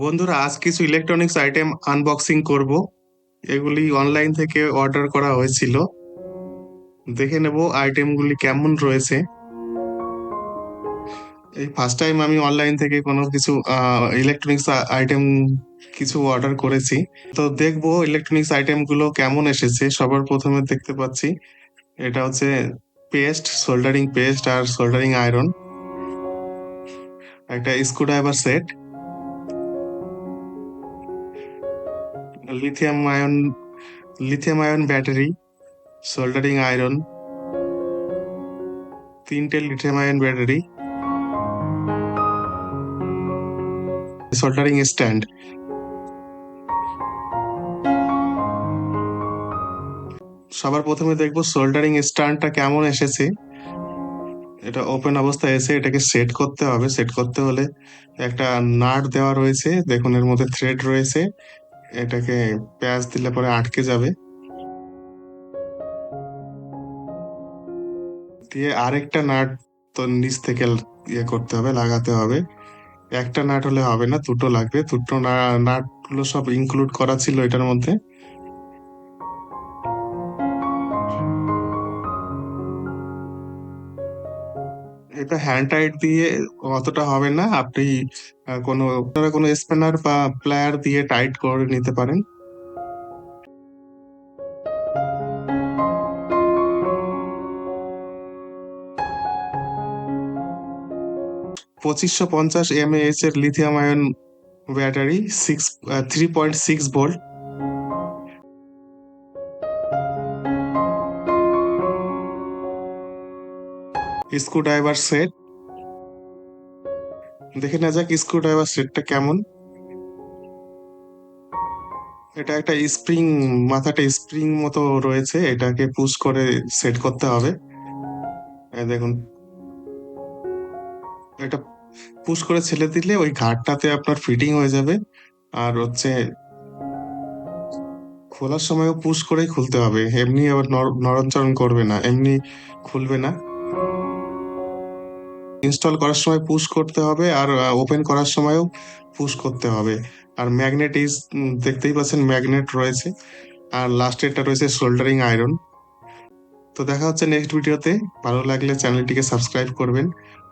বন্ধুরা, আজ কিছু ইলেকট্রনিক্স আইটেম আনবক্সিং করব। এগুলি অনলাইন থেকে অর্ডার করা হয়েছিল। দেখে নেব আইটেমগুলি কেমন রয়েছে। এই ফার্স্ট টাইম আমি অনলাইন থেকে কোনো কিছু ইলেকট্রনিক্স আইটেম কিছু অর্ডার করেছি। তো দেখবো ইলেকট্রনিক্স আইটেমগুলো কেমন এসেছে। সবার প্রথমে দেখতে পাচ্ছি এটা হচ্ছে পেস্ট, সোল্ডারিং পেস্ট আর সোল্ডারিং আয়রন, একটা screwdriver set, lithium ion lithium ion battery, soldering iron, তিনটে lithium ion battery, soldering stand. সবার প্রথমে দেখবো সোল্ডারিং স্ট্যান্ডটা কেমন এসেছে। এটা ওপেন অবস্থায় এসে এটাকে সেট করতে হবে। সেট করতে হলে একটা নাট দেওয়া রয়েছে, দেখুন এর মধ্যে থ্রেড রয়েছে। এটাকে প্যাঁচ দিলে পরে আটকে যাবে। দিয়ে আরেকটা নাট তো নিচ থেকে করতে হবে, লাগাতে হবে। একটা নাট হলে হবে না, দুটো লাগবে। দুটো নাট গুলো সব ইনক্লুড করা ছিল এটার মধ্যে। এটা হ্যান্ড টাইট দিয়ে অতটা হবে না, আপনি আপনারা কোনো স্প্যানার বা প্লায়ার দিয়ে টাইট করে নিতে পারেন। 2550 mAh এর lithium ion battery, 3.6 volt. Screw driver set, দেখে না যাক স্ক্রু ড্রাইভার সেটটা কেমন। এটা একটা স্প্রিং, মাথাটা স্প্রিং মতো রয়েছে, এটাকে পুশ করে সেট করতে হবে। এই দেখুন, এটা পুশ করে ছেড়ে দিলে ওই ঘাটটাতে আপনার ফিটিং হয়ে যাবে। আর হচ্ছে খোলার সময়ও পুশ করেই খুলতে হবে, এমনি আবার নড়াচড়ন করবে না, এমনি খুলবে না। ইনস্টল করার সময় পুশ করতে হবে, আর ওপেন করার সময়ও পুশ করতে হবে। আর ম্যাগনেট দেখতেই পাচ্ছেন ম্যাগনেট রয়েছে। আর লাস্টেরটা রয়েছে সোল্ডারিং আয়রন। তো দেখা হচ্ছে নেক্সট ভিডিওতে। ভালো লাগলে চ্যানেলটিকে সাবস্ক্রাইব করবেন।